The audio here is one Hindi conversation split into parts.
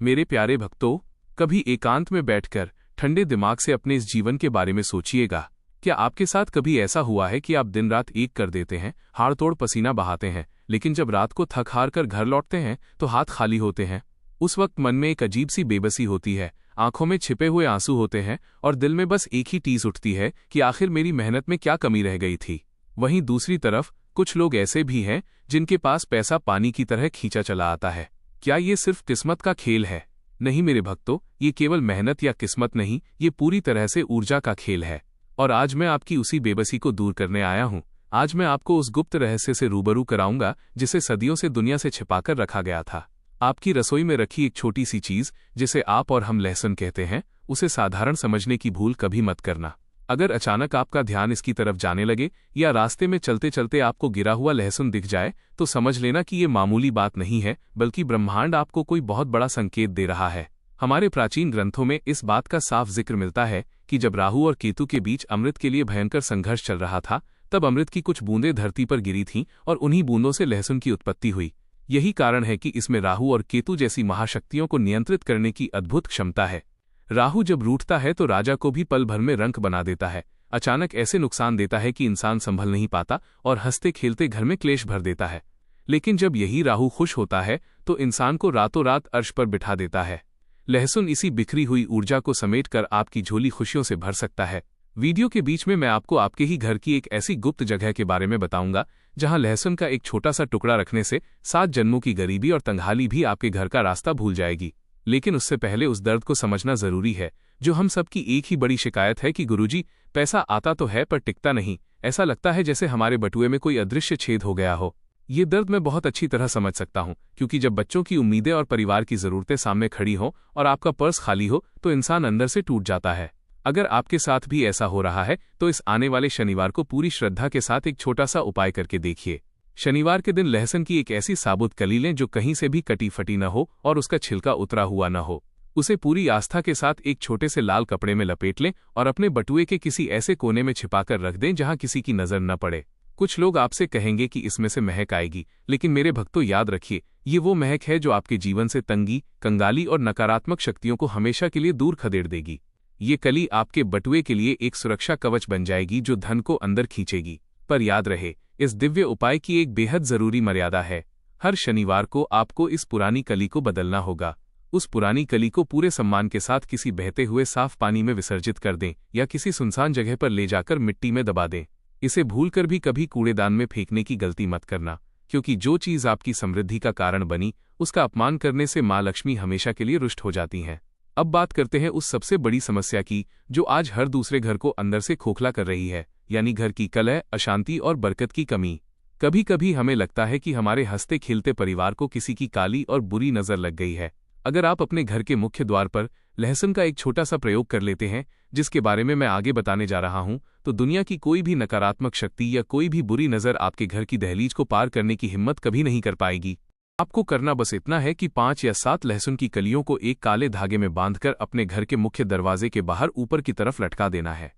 मेरे प्यारे भक्तों, कभी एकांत में बैठकर ठंडे दिमाग से अपने इस जीवन के बारे में सोचिएगा। क्या आपके साथ कभी ऐसा हुआ है कि आप दिन रात एक कर देते हैं, हाड़ तोड़ पसीना बहाते हैं, लेकिन जब रात को थक हार कर घर लौटते हैं तो हाथ खाली होते हैं? उस वक्त मन में एक अजीब सी बेबसी होती है, आंखों में छिपे हुए आंसू होते हैं और दिल में बस एक ही टीस उठती है कि आखिर मेरी मेहनत में क्या कमी रह गई थी। वहीं दूसरी तरफ कुछ लोग ऐसे भी हैं जिनके पास पैसा पानी की तरह खींचा चला आता है। क्या ये सिर्फ किस्मत का खेल है? नहीं मेरे भक्तों, ये केवल मेहनत या किस्मत नहीं, ये पूरी तरह से ऊर्जा का खेल है। और आज मैं आपकी उसी बेबसी को दूर करने आया हूँ। आज मैं आपको उस गुप्त रहस्य से रूबरू कराऊंगा जिसे सदियों से दुनिया से छिपाकर रखा गया था। आपकी रसोई में रखी एक छोटी सी चीज जिसे आप और हम लहसुन कहते हैं, उसे साधारण समझने की भूल कभी मत करना। अगर अचानक आपका ध्यान इसकी तरफ जाने लगे या रास्ते में चलते चलते आपको गिरा हुआ लहसुन दिख जाए तो समझ लेना कि ये मामूली बात नहीं है, बल्कि ब्रह्मांड आपको कोई बहुत बड़ा संकेत दे रहा है। हमारे प्राचीन ग्रंथों में इस बात का साफ जिक्र मिलता है कि जब राहु और केतु के बीच अमृत के लिए भयंकर संघर्ष चल रहा था, तब अमृत की कुछ बूंदें धरती पर गिरी थीं और उन्हीं बूंदों से लहसुन की उत्पत्ति हुई। यही कारण है कि इसमें राहु और केतु जैसी महाशक्तियों को नियंत्रित करने की अद्भुत क्षमता है। राहु जब रूठता है तो राजा को भी पल भर में रंक बना देता है, अचानक ऐसे नुकसान देता है कि इंसान संभल नहीं पाता और हंसते खेलते घर में क्लेश भर देता है। लेकिन जब यही राहु खुश होता है तो इंसान को रातों रात अर्श पर बिठा देता है। लहसुन इसी बिखरी हुई ऊर्जा को समेटकर आपकी झोली खुशियों से भर सकता है। वीडियो के बीच में मैं आपको आपके ही घर की एक ऐसी गुप्त जगह के बारे में बताऊंगा जहां लहसुन का एक छोटा सा टुकड़ा रखने से 7 जन्मों की गरीबी और तंगहाली भी आपके घर का रास्ता भूल जाएगी। लेकिन उससे पहले उस दर्द को समझना जरूरी है जो हम सबकी एक ही बड़ी शिकायत है कि गुरुजी, पैसा आता तो है पर टिकता नहीं। ऐसा लगता है जैसे हमारे बटुए में कोई अदृश्य छेद हो गया हो। ये दर्द मैं बहुत अच्छी तरह समझ सकता हूँ, क्योंकि जब बच्चों की उम्मीदें और परिवार की जरूरतें सामने खड़ी हों और आपका पर्स खाली हो तो इंसान अंदर से टूट जाता है। अगर आपके साथ भी ऐसा हो रहा है तो इस आने वाले शनिवार को पूरी श्रद्धा के साथ एक छोटा सा उपाय करके देखिए। शनिवार के दिन लहसुन की एक ऐसी साबुत कली लें जो कहीं से भी कटी फटी न हो और उसका छिलका उतरा हुआ न हो। उसे पूरी आस्था के साथ एक छोटे से लाल कपड़े में लपेट लें और अपने बटुए के किसी ऐसे कोने में छिपाकर रख दें जहां किसी की नजर न पड़े। कुछ लोग आपसे कहेंगे कि इसमें से महक आएगी, लेकिन मेरे भक्तों याद रखिए, ये वो महक है जो आपके जीवन से तंगी, कंगाली और नकारात्मक शक्तियों को हमेशा के लिए दूर खदेड़ देगी। ये कली आपके बटुए के लिए एक सुरक्षा कवच बन जाएगी जो धन को अंदर खींचेगी। पर याद रहे, इस दिव्य उपाय की एक बेहद जरूरी मर्यादा है। हर शनिवार को आपको इस पुरानी कली को बदलना होगा। उस पुरानी कली को पूरे सम्मान के साथ किसी बहते हुए साफ पानी में विसर्जित कर दें या किसी सुनसान जगह पर ले जाकर मिट्टी में दबा दें। इसे भूलकर भी कभी कूड़ेदान में फेंकने की गलती मत करना, क्योंकि जो चीज आपकी समृद्धि का कारण बनी उसका अपमान करने से माँ लक्ष्मी हमेशा के लिए रुष्ट हो जाती हैं। अब बात करते हैं उस सबसे बड़ी समस्या की जो आज हर दूसरे घर को अंदर से खोखला कर रही है, यानी घर की कलह, अशांति और बरकत की कमी। कभी कभी हमें लगता है कि हमारे हंसते खेलते परिवार को किसी की काली और बुरी नजर लग गई है। अगर आप अपने घर के मुख्य द्वार पर लहसुन का एक छोटा सा प्रयोग कर लेते हैं, जिसके बारे में मैं आगे बताने जा रहा हूं, तो दुनिया की कोई भी नकारात्मक शक्ति या कोई भी बुरी नजर आपके घर की दहलीज को पार करने की हिम्मत कभी नहीं कर पाएगी। आपको करना बस इतना है कि 5 या 7 लहसुन की कलियों को एक काले धागे में बांधकर अपने घर के मुख्य दरवाजे के बाहर ऊपर की तरफ लटका देना है।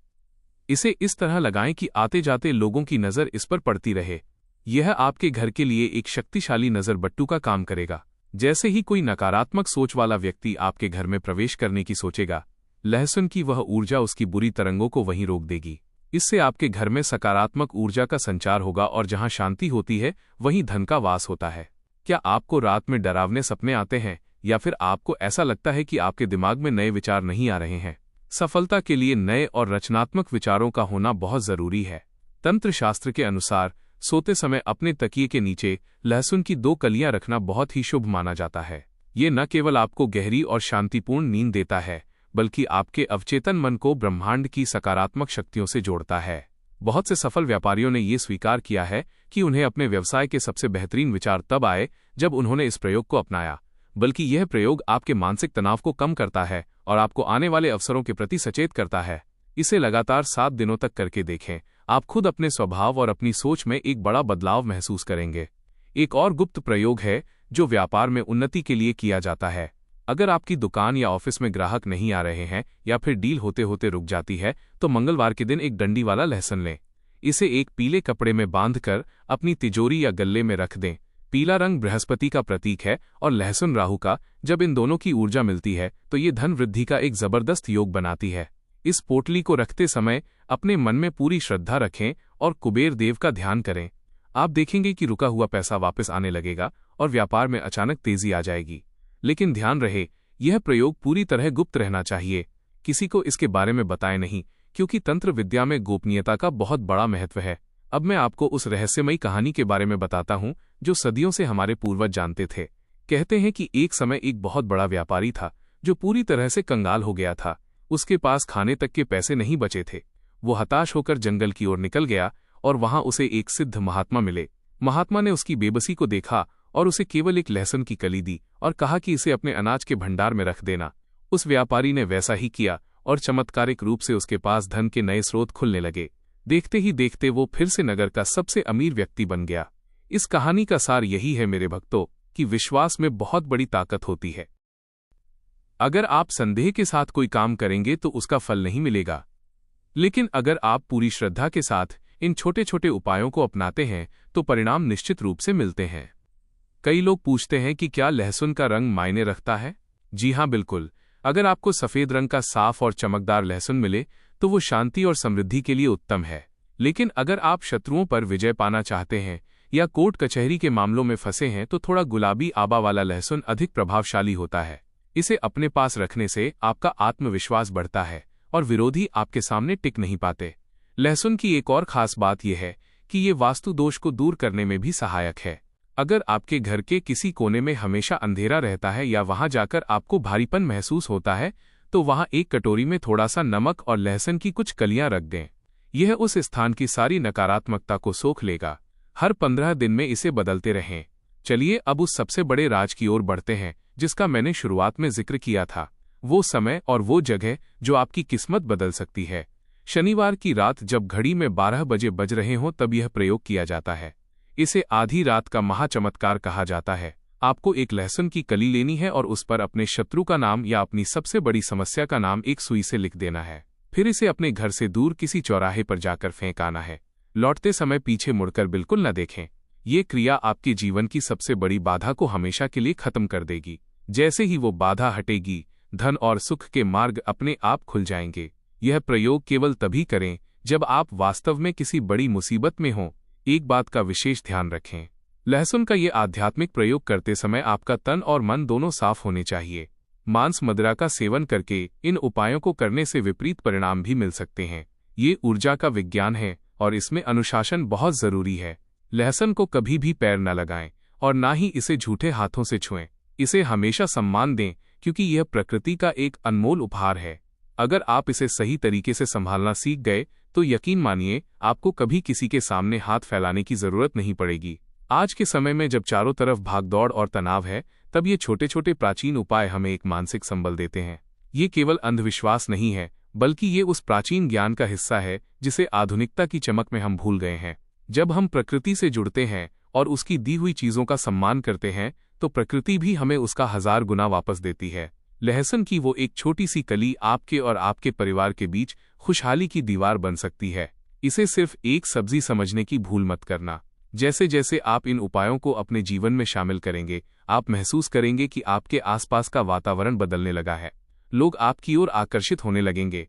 इसे इस तरह लगाएं कि आते जाते लोगों की नजर इस पर पड़ती रहे। यह आपके घर के लिए एक शक्तिशाली नजर बट्टू का काम करेगा। जैसे ही कोई नकारात्मक सोच वाला व्यक्ति आपके घर में प्रवेश करने की सोचेगा, लहसुन की वह ऊर्जा उसकी बुरी तरंगों को वहीं रोक देगी। इससे आपके घर में सकारात्मक ऊर्जा का संचार होगा और जहां शांति होती है वहीं धन का वास होता है। क्या आपको रात में डरावने सपने आते हैं या फिर आपको ऐसा लगता है कि आपके दिमाग में नए विचार नहीं आ रहे हैं? सफलता के लिए नए और रचनात्मक विचारों का होना बहुत जरूरी है। तंत्र शास्त्र के अनुसार सोते समय अपने तकिए के नीचे लहसुन की 2 कलियां रखना बहुत ही शुभ माना जाता है। ये न केवल आपको गहरी और शांतिपूर्ण नींद देता है, बल्कि आपके अवचेतन मन को ब्रह्मांड की सकारात्मक शक्तियों से जोड़ता है। बहुत से सफल व्यापारियों ने ये स्वीकार किया है कि उन्हें अपने व्यवसाय के सबसे बेहतरीन विचार तब आए जब उन्होंने इस प्रयोग को अपनाया। बल्कि यह प्रयोग आपके मानसिक तनाव को कम करता है और आपको आने वाले अवसरों के प्रति सचेत करता है। इसे लगातार 7 दिनों तक करके देखें। आप खुद अपने स्वभाव और अपनी सोच में एक बड़ा बदलाव महसूस करेंगे। एक और गुप्त प्रयोग है जो व्यापार में उन्नति के लिए किया जाता है। अगर आपकी दुकान या ऑफिस में ग्राहक नहीं आ रहे हैं या फिर डील होते होते रुक जाती है, तो मंगलवार के दिन एक डंडी वाला लहसुन लें। इसे एक पीले कपड़े में बांधकर अपनी तिजोरी या गल्ले में रख दें। पीला रंग बृहस्पति का प्रतीक है और लहसुन राहु का। जब इन दोनों की ऊर्जा मिलती है तो ये धन वृद्धि का एक जबरदस्त योग बनाती है। इस पोटली को रखते समय अपने मन में पूरी श्रद्धा रखें और कुबेर देव का ध्यान करें। आप देखेंगे कि रुका हुआ पैसा वापस आने लगेगा और व्यापार में अचानक तेजी आ जाएगी। लेकिन ध्यान रहे, यह प्रयोग पूरी तरह गुप्त रहना चाहिए। किसी को इसके बारे में बताएं नहीं, क्योंकि तंत्र विद्या में गोपनीयता का बहुत बड़ा महत्व है। अब मैं आपको उस रहस्यमयी कहानी के बारे में बताता हूं जो सदियों से हमारे पूर्वज जानते थे। कहते हैं कि एक समय एक बहुत बड़ा व्यापारी था जो पूरी तरह से कंगाल हो गया था। उसके पास खाने तक के पैसे नहीं बचे थे। वो हताश होकर जंगल की ओर निकल गया और वहां उसे एक सिद्ध महात्मा मिले। महात्मा ने उसकी बेबसी को देखा और उसे केवल एक लहसुन की कली दी और कहा कि इसे अपने अनाज के भंडार में रख देना। उस व्यापारी ने वैसा ही किया और चमत्कारिक रूप से उसके पास धन के नए स्रोत खुलने लगे। देखते ही देखते वो फिर से नगर का सबसे अमीर व्यक्ति बन गया। इस कहानी का सार यही है मेरे भक्तों कि विश्वास में बहुत बड़ी ताकत होती है। अगर आप संदेह के साथ कोई काम करेंगे तो उसका फल नहीं मिलेगा, लेकिन अगर आप पूरी श्रद्धा के साथ इन छोटे छोटे उपायों को अपनाते हैं तो परिणाम निश्चित रूप से मिलते हैं। कई लोग पूछते हैं कि क्या लहसुन का रंग मायने रखता है? जी हाँ, बिल्कुल। अगर आपको सफेद रंग का साफ और चमकदार लहसुन मिले तो वो शांति और समृद्धि के लिए उत्तम है। लेकिन अगर आप शत्रुओं पर विजय पाना चाहते हैं या कोर्ट कचहरी के मामलों में फंसे हैं तो थोड़ा गुलाबी आबा वाला लहसुन अधिक प्रभावशाली होता है। इसे अपने पास रखने से आपका आत्मविश्वास बढ़ता है और विरोधी आपके सामने टिक नहीं पाते। लहसुन की एक और खास बात यह है कि ये वास्तु दोष को दूर करने में भी सहायक है। अगर आपके घर के किसी कोने में हमेशा अंधेरा रहता है या वहां जाकर आपको भारीपन महसूस होता है तो वहां एक कटोरी में थोड़ा सा नमक और लहसुन की कुछ कलियां रख दें। यह उस स्थान की सारी नकारात्मकता को सोख लेगा। हर 15 दिन में इसे बदलते रहें। चलिए अब उस सबसे बड़े राज की ओर बढ़ते हैं जिसका मैंने शुरुआत में जिक्र किया था। वो समय और वो जगह जो आपकी किस्मत बदल सकती है। शनिवार की रात जब घड़ी में 12 बजे बज रहे हों तब यह प्रयोग किया जाता है। इसे आधी रात का महाचमत्कार कहा जाता है। आपको एक लहसुन की कली लेनी है और उस पर अपने शत्रु का नाम या अपनी सबसे बड़ी समस्या का नाम एक सुई से लिख देना है। फिर इसे अपने घर से दूर किसी चौराहे पर जाकर फेंक आना है। लौटते समय पीछे मुड़कर बिल्कुल न देखें। ये क्रिया आपके जीवन की सबसे बड़ी बाधा को हमेशा के लिए खत्म कर देगी। जैसे ही वो बाधा हटेगी, धन और सुख के मार्ग अपने आप खुल जाएंगे। यह प्रयोग केवल तभी करें जब आप वास्तव में किसी बड़ी मुसीबत में हों। एक बात का विशेष ध्यान रखें, लहसुन का ये आध्यात्मिक प्रयोग करते समय आपका तन और मन दोनों साफ होने चाहिए। मांस मदिरा का सेवन करके इन उपायों को करने से विपरीत परिणाम भी मिल सकते हैं। ये ऊर्जा का विज्ञान है और इसमें अनुशासन बहुत जरूरी है। लहसुन को कभी भी पैर न लगाएं और ना ही इसे झूठे हाथों से छुएं। इसे हमेशा सम्मान दें क्योंकि यह प्रकृति का एक अनमोल उपहार है। अगर आप इसे सही तरीके से संभालना सीख गए तो यकीन मानिए आपको कभी किसी के सामने हाथ फैलाने की जरूरत नहीं पड़ेगी। आज के समय में जब चारों तरफ भागदौड़ और तनाव है, तब ये छोटे छोटे प्राचीन उपाय हमें एक मानसिक संबल देते हैं। ये केवल अंधविश्वास नहीं है, बल्कि ये उस प्राचीन ज्ञान का हिस्सा है जिसे आधुनिकता की चमक में हम भूल गए हैं। जब हम प्रकृति से जुड़ते हैं और उसकी दी हुई चीजों का सम्मान करते हैं तो प्रकृति भी हमें उसका 1000 गुना वापस देती है। लहसुन की वो एक छोटी सी कली आपके और आपके परिवार के बीच खुशहाली की दीवार बन सकती है। इसे सिर्फ एक सब्जी समझने की भूल मत करना। जैसे जैसे आप इन उपायों को अपने जीवन में शामिल करेंगे, आप महसूस करेंगे कि आपके आसपास का वातावरण बदलने लगा है। लोग आपकी ओर आकर्षित होने लगेंगे